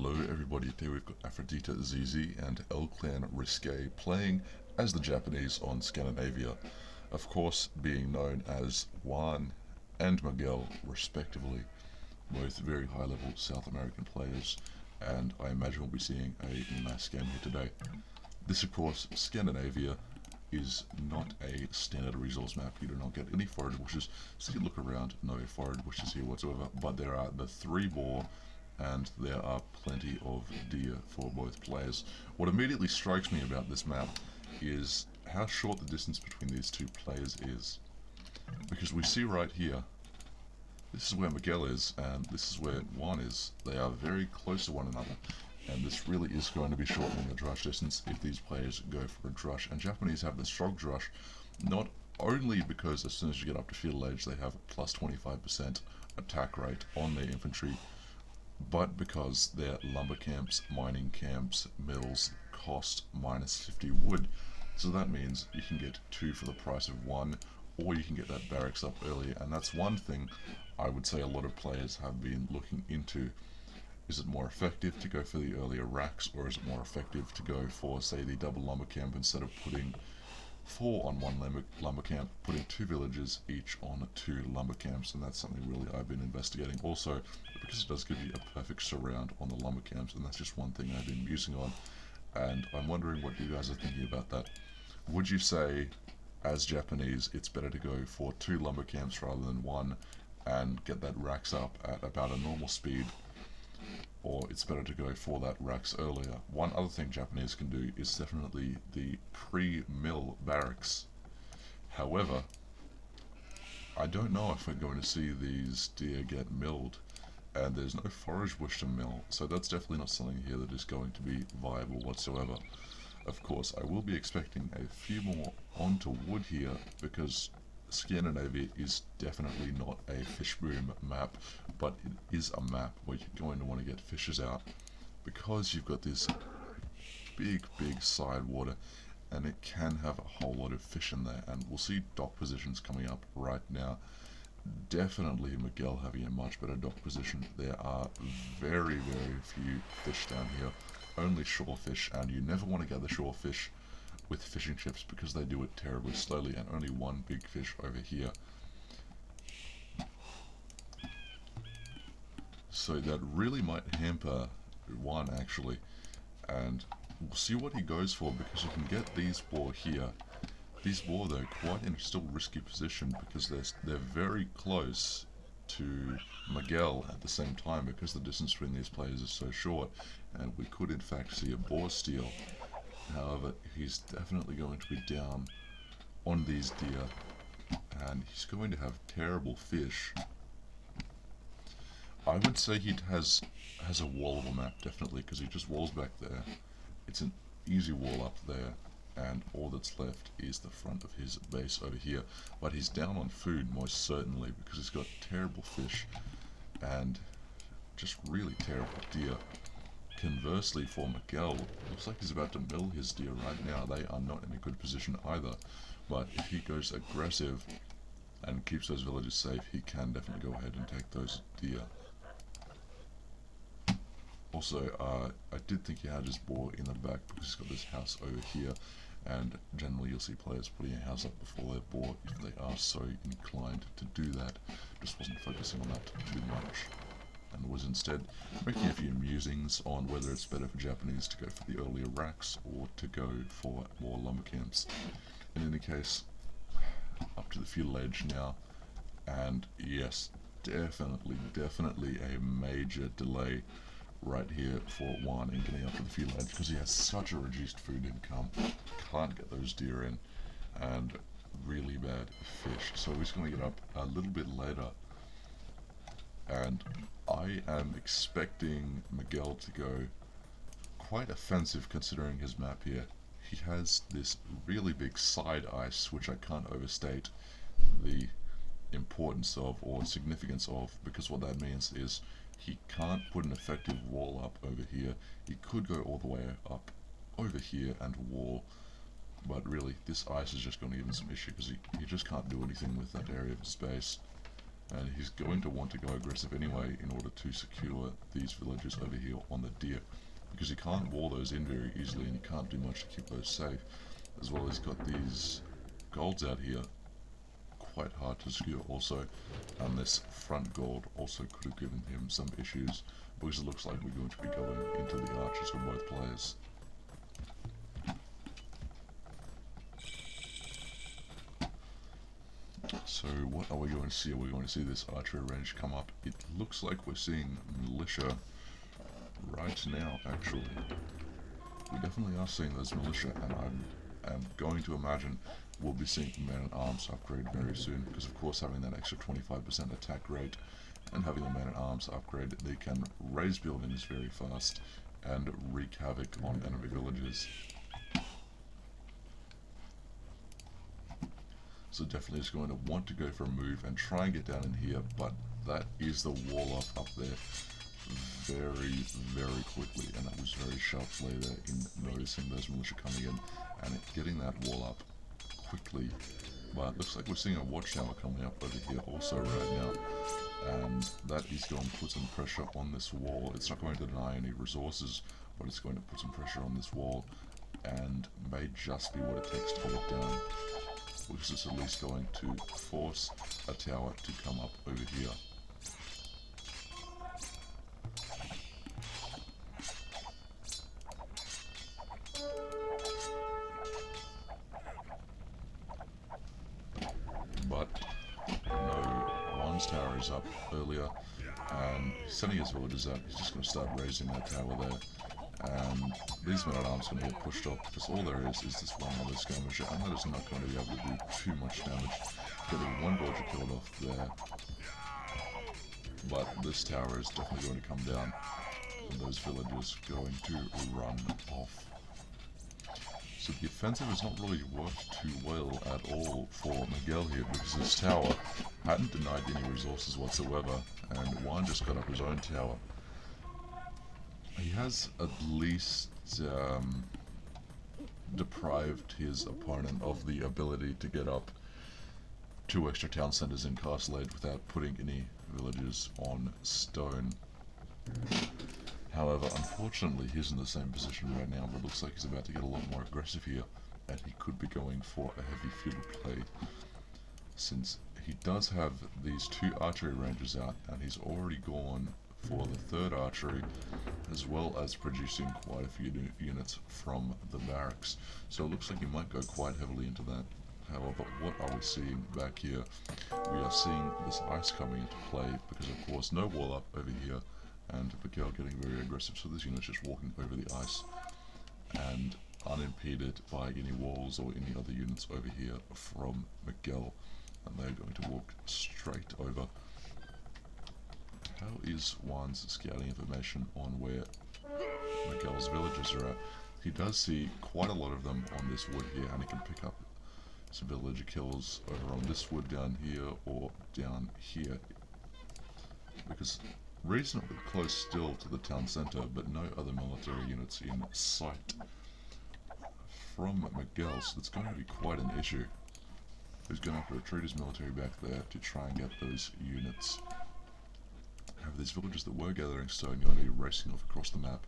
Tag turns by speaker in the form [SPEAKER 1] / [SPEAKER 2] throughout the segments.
[SPEAKER 1] Hello everybody, today we've got Aphrodita ZZ and El Clan Risque playing as the Japanese on Scandinavia, of course being known as Juan and Miguel respectively, both very high level South American players, and I imagine we'll be seeing a nice game here today. This of course, Scandinavia, is not a standard resource map. You do not get any forage bushes, so you look around, no forage bushes here whatsoever, but there are the 3 boar and there are plenty of deer for both players. What immediately strikes me about this map is how short the distance between these two players is. Because we see right here, this is where Miguel is and this is where Juan is. They are very close to one another, and this really is going to be shortening the drush distance if these players go for a drush. And Japanese have the strong drush, not only because as soon as you get up to field age they have plus 25% attack rate on their infantry, but because their lumber camps, mining camps, mills cost minus 50 wood. So that means you can get 2 for the price of 1, or you can get that barracks up earlier, and that's one thing I would say a lot of players have been looking into. Is it more effective to go for the earlier racks, or is it more effective to go for, say, the double lumber camp instead of putting 4 on one lumber camp, putting 2 villages each on 2 lumber camps? And that's something really I've been investigating also, because it does give you a perfect surround on the lumber camps, and that's just one thing I've been musing on, and I'm wondering what you guys are thinking about that. Would you say, as Japanese, it's better to go for 2 lumber camps rather than 1 and get that racks up at about a normal speed, or it's better to go for that racks earlier? One other thing Japanese can do is definitely the pre-mill barracks. However, I don't know if we're going to see these deer get milled, and there's no forage bush to mill, so that's definitely not something here that is going to be viable whatsoever. Of course, I will be expecting a few more onto wood here, because Scandinavia is definitely not a fish boom map, but it is a map where you're going to want to get fishes out, because you've got this big side water, and it can have a whole lot of fish in there, and we'll see dock positions coming up right now. Definitely Miguel having a much better dock position. There are very few fish down here, only shore fish, and you never want to gather shore fish with fishing ships because they do it terribly slowly, and only one big fish over here. So that really might hamper one actually, and we'll see what he goes for, because you can get these boar here. These boar though quite in a still risky position because they're very close to Miguel at the same time, because the distance between these players is so short, and we could in fact see a boar steal. However, he's definitely going to be down on these deer, and he's going to have terrible fish. I would say he has a wallable map, definitely, because he just walls back there. It's an easy wall up there, and all that's left is the front of his base over here. But he's down on food, most certainly, because he's got terrible fish and just really terrible deer. Conversely, for Miguel, looks like he's about to mill his deer right now. They are not in a good position either, but if he goes aggressive and keeps those villages safe, he can definitely go ahead and take those deer. Also, I did think he had his boar in the back because he's got this house over here, and generally you'll see players putting a house up before their boar if they are so inclined to do that. Just wasn't focusing on that too much, and was instead making a few musings on whether it's better for Japanese to go for the earlier racks or to go for more lumber camps. In any case, up to the field edge now, and yes, definitely a major delay right here for Juan in getting up to the field edge, because he has such a reduced food income, can't get those deer in, and really bad fish, so he's going to get up a little bit later. And I am expecting Miguel to go quite offensive considering his map here. He has this really big side ice, which I can't overstate the importance of or significance of, because what that means is he can't put an effective wall up over here. He could go all the way up over here and wall, but really this ice is just going to give him some issue because he just can't do anything with that area of his base. And he's going to want to go aggressive anyway in order to secure these villages over here on the deer, because he can't wall those in very easily and he can't do much to keep those safe. As well, he's got these golds out here, quite hard to secure also, and this front gold also could have given him some issues, because it looks like we're going to be going into the archers for both players. So what are we going to see? Are we going to see this archery range come up? It looks like we're seeing militia right now, actually. We definitely are seeing those militia, and I'm going to imagine we'll be seeing man-at-arms upgrade very soon, because of course having that extra 25% attack rate and having the man-at-arms upgrade, they can raise buildings very fast and wreak havoc on enemy villages. So definitely is going to want to go for a move and try and get down in here, but that is the wall up there very, very quickly, and that was very sharp play there in noticing those militia coming in and getting that wall up quickly. But it looks like we're seeing a watchtower coming up over here also right now, and that is going to put some pressure on this wall. It's not going to deny any resources, but it's going to put some pressure on this wall, and may just be what it takes to hold it down, which is at least going to force a tower to come up over here. But no, Juan's tower is up earlier, and sending his villagers out. He's just going to start raising that tower there, and these men-at-arms are going to get pushed off, because all there is this one other skirmisher, and that is not going to be able to do too much damage. Getting one villager killed off there, but this tower is definitely going to come down, and those villagers going to run off. So the offensive has not really worked too well at all for Miguel here, because his tower hadn't denied any resources whatsoever, and Juan just got up his own tower. He has at least deprived his opponent of the ability to get up 2 extra town centers in Castle Age without putting any villages on stone. However, unfortunately, he's in the same position right now, but it looks like he's about to get a lot more aggressive here, and he could be going for a heavy field play, since he does have these 2 archery ranges out, and he's already gone for the 3rd archery, as well as producing quite a few units from the barracks. So it looks like he might go quite heavily into that. However, what are we seeing back here? We are seeing this ice coming into play, because of course no wall up over here, and Miguel getting very aggressive, so this unit's just walking over the ice and unimpeded by any walls or any other units over here from Miguel, and they're going to walk straight over. How is Juan's scouting information on where Miguel's villages are at? He does see quite a lot of them on this wood here, and he can pick up some villager kills over on this wood down here or down here, because reasonably close still to the town centre, but no other military units in sight from Miguel, so that's going to be quite an issue. He's going to have to retreat his military back there to try and get those units. Have these villagers that were gathering stone going to be racing off across the map,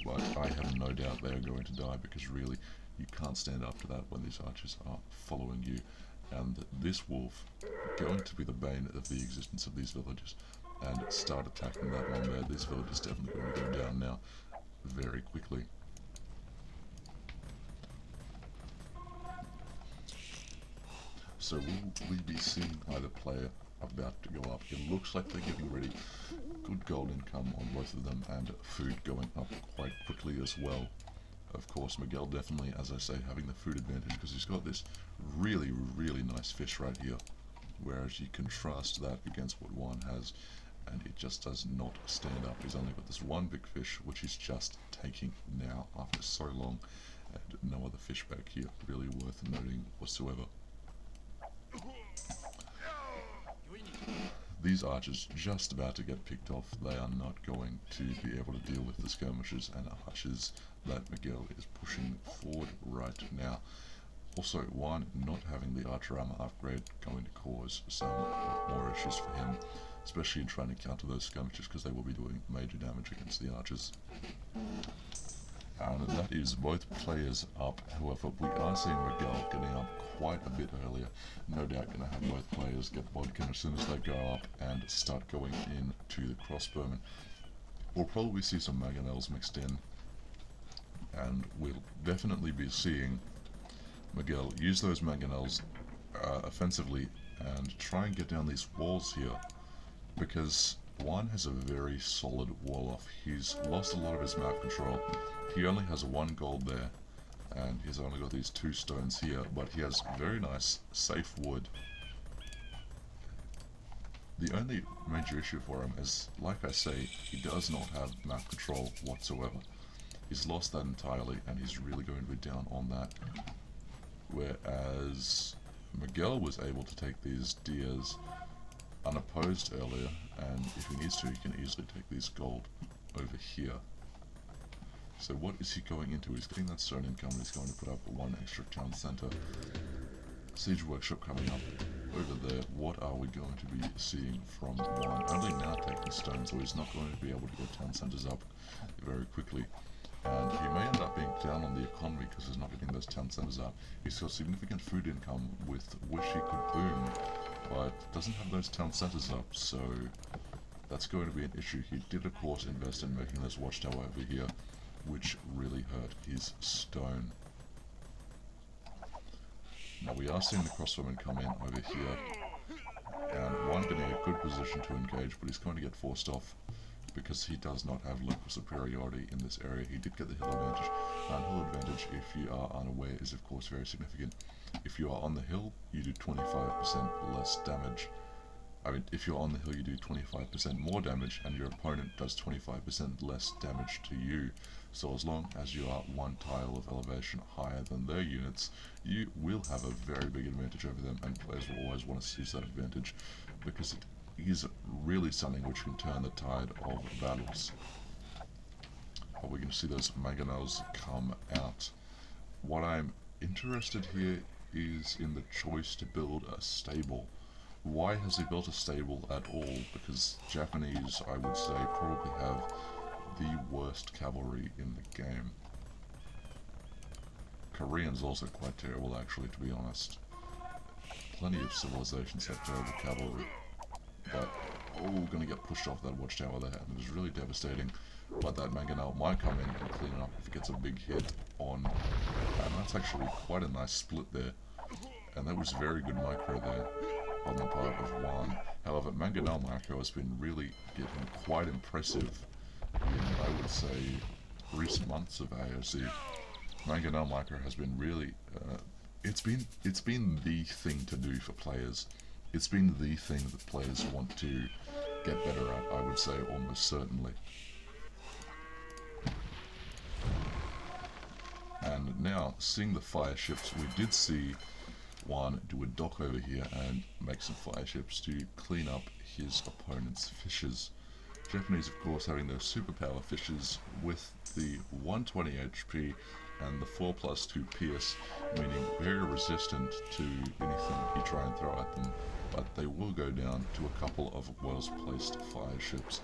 [SPEAKER 1] but I have no doubt they are going to die, because really you can't stand up to that when these archers are following you, and this wolf going to be the bane of the existence of these villagers, and start attacking that one there. This village is definitely going to go down now very quickly. So will we be seeing either player about to go up? It looks like they're getting ready. Good gold income on both of them, and food going up quite quickly as well. Of course, Miguel definitely, as I say, having the food advantage, because he's got this really, really nice fish right here, whereas you contrast that against what Juan has, and it just does not stand up. He's only got this one big fish, which he's just taking now after so long, and no other fish back here really worth noting whatsoever. These archers just about to get picked off. They are not going to be able to deal with the skirmishers and archers that Miguel is pushing forward right now. Also, Juan not having the archer armor upgrade going to cause some more issues for him, especially in trying to counter those skirmishes, because they will be doing major damage against the archers. And that is both players up. However, we are seeing Miguel getting up quite a bit earlier. No doubt going to have both players get vodka as soon as they go up and start going into the crossbowmen. We'll probably see some mangonels mixed in, and we'll definitely be seeing Miguel use those mangonels offensively and try and get down these walls here, because Juan has a very solid wall off. He's lost a lot of his map control. He only has 1 gold there, and he's only got these 2 stones here, but he has very nice, safe wood. The only major issue for him is, like I say, he does not have map control whatsoever. He's lost that entirely, and he's really going to be down on that. Whereas Miguel was able to take these deers unopposed earlier, and if he needs to, he can easily take these gold over here. So what is he going into? He's getting that stone income, and he's going to put up 1 extra town centre. Siege workshop coming up over there. What are we going to be seeing from Juan? Only now taking stone, so he's not going to be able to get town centres up very quickly. And he may end up being down on the economy because he's not getting those town centres up. He's got significant food income with Wish He Could Boom, but doesn't have those town centres up, so that's going to be an issue. He did, of course, invest in making this watchtower over here, which really hurt his stone. Now we are seeing the crossbowmen come in over here, and Juan getting a good position to engage, but he's going to get forced off because he does not have local superiority in this area. He did get the hill advantage, and hill advantage, if you are unaware, is of course very significant. If you are on the hill, you do 25% less damage. I mean, if you're on the hill, you do 25% more damage, and your opponent does 25% less damage to you. So as long as you are 1 tile of elevation higher than their units, you will have a very big advantage over them, and players will always want to seize that advantage, because it is really something which can turn the tide of battles. Are we going to see those mangonels come out? What I'm interested here is in the choice to build a stable. Why has he built a stable at all? Because Japanese, I would say, probably have the worst cavalry in the game. Koreans also quite terrible, actually, to be honest. Plenty of civilizations have terrible cavalry, but all going to get pushed off that watchtower there, and it is really devastating. But that mangonel might come in and clean it up if it gets a big hit on, and that's actually quite a nice split there, and that was very good micro there on the part of Juan. However, mangonel micro has been really getting quite impressive in, I would say, recent months of AOC. Mangonel micro has been really, it's been the thing to do for players. It's been the thing that players want to get better at, I would say, almost certainly. And now, seeing the fire ships, we did see Juan do a dock over here and make some fire ships to clean up his opponent's fishes. Japanese, of course, having those superpower fishes with the 120 HP and the 4+2 pierce, meaning very resistant to anything you try and throw at them, but they will go down to a couple of well-placed fire ships.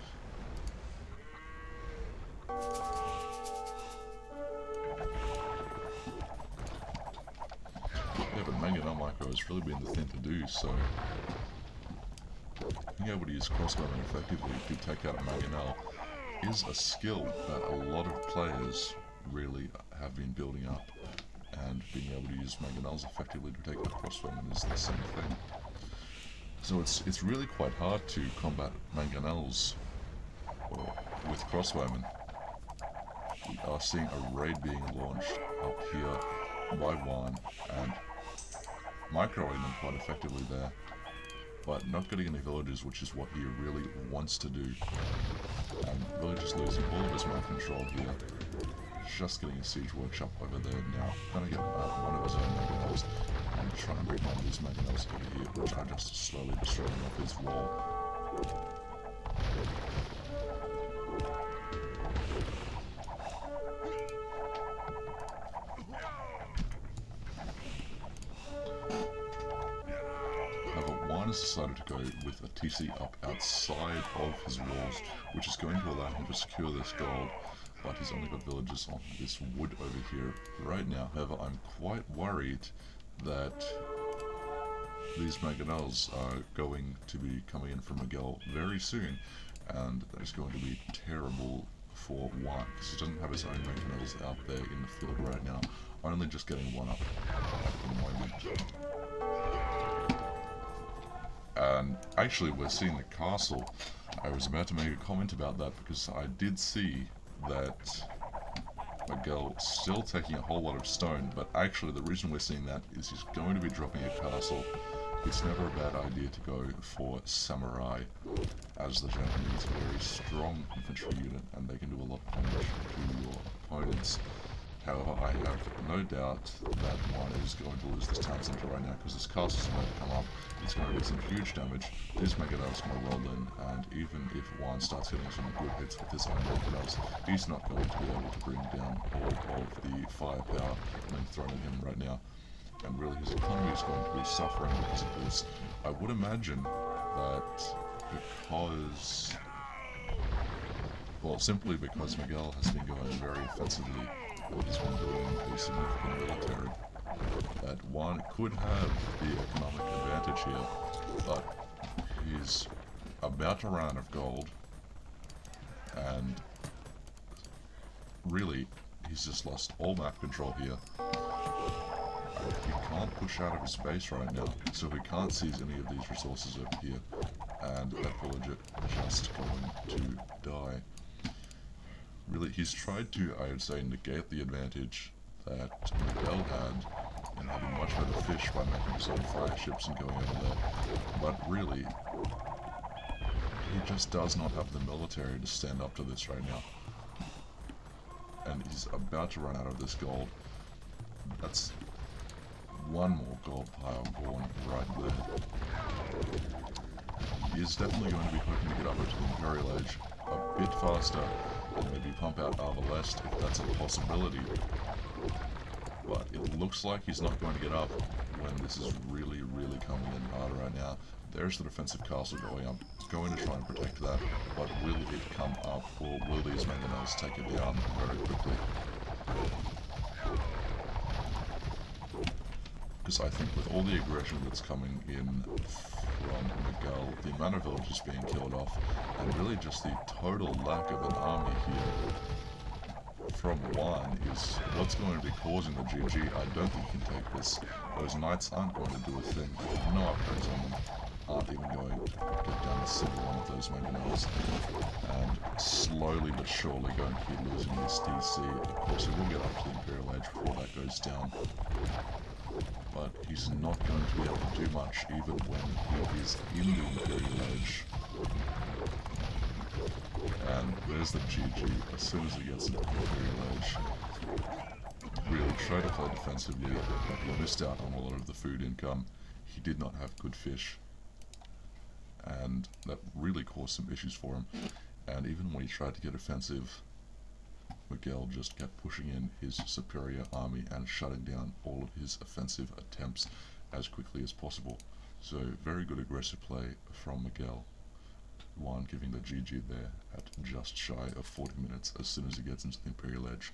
[SPEAKER 1] Yeah, but mangonel micro has really been the thing to do, so being able to use crossbowmen effectively to take out a mangonel is a skill that a lot of players really have been building up, and being able to use mangonels effectively to take out crossbowmen is the same thing. So it's really quite hard to combat mangonels with crossbowmen. We are seeing a raid being launched up here by Juan, and microing them quite effectively there, but not getting any villagers, which is what he really wants to do. And villagers losing all of his map control here. Just getting a siege workshop over there now. Gonna get one of his own mangonels and try and bring one of these mangonels over here, which are just slowly destroying off his wall. Juan has decided to go with a TC up outside of his walls, which is going to allow him to secure this gold, but he's only got villagers on this wood over here right now. However, I'm quite worried that these mangonels are going to be coming in from Miguel very soon, and that is going to be terrible for Juan, because he doesn't have his own mangonels out there in the field right now, only just getting one up at the moment. And actually, we're seeing the castle. I was about to make a comment about that because I did see that Miguel still taking a whole lot of stone, but actually the reason we're seeing that is he's going to be dropping a castle. It's never a bad idea to go for samurai, as the Japanese are a very strong infantry unit and they can do a lot of damage to your opponents. However, I have no doubt that Juan is going to lose this town centre right now because this castle's about to come up. It's going to do some huge damage. This mangonel's going to roll in, and even if Juan starts getting some good hits with his own mangonels, he's not going to be able to bring down all of the firepower being thrown at him right now. And really, his economy is going to be suffering because of this. I would imagine that because, well, simply because Miguel has been going very offensively, he's been building a significant military, that Juan could have the economic advantage here, but he's about to run out of gold, and really, he's just lost all map control here. He can't push out of his base right now, so he can't seize any of these resources over here, and that villager just going to die. Really, he's tried to, I would say, negate the advantage that Miguel had in having much better fish by making his own fire ships and going over there, but really, he just does not have the military to stand up to this right now. And he's about to run out of this gold. That's one more gold pile born right there. He is definitely going to be hoping to get up into the Imperial Age a bit faster and maybe pump out Arvalest if that's a possibility. But it looks like he's not going to get up when this is really, really coming in hard right now. There's the defensive castle going up. It's going to try and protect that, but will it come up, or will these mangonels take it down very quickly? Because I think with all the aggression that's coming in from Miguel, the amount of villagers being killed off, and really just the total lack of an army here from Juan is what's going to be causing the GG. I don't think he can take this. Those knights aren't going to do a thing. No upgrades on them. Aren't even going to get down a single one of those mangonels. And slowly but surely going to be losing this DC. Of course, he will get up to the Imperial Age before that goes down. But he's not going to be able to do much even when he is in the Imperial Age. And there's the GG as soon as he gets into the Imperial Age. Really tried to play defensively, but he missed out on a lot of the food income. He did not have good fish, and that really caused some issues for him. And even when he tried to get offensive, Miguel just kept pushing in his superior army and shutting down all of his offensive attempts as quickly as possible. So very good aggressive play from Miguel. Juan giving the GG there at just shy of 40 minutes as soon as he gets into the Imperial Edge.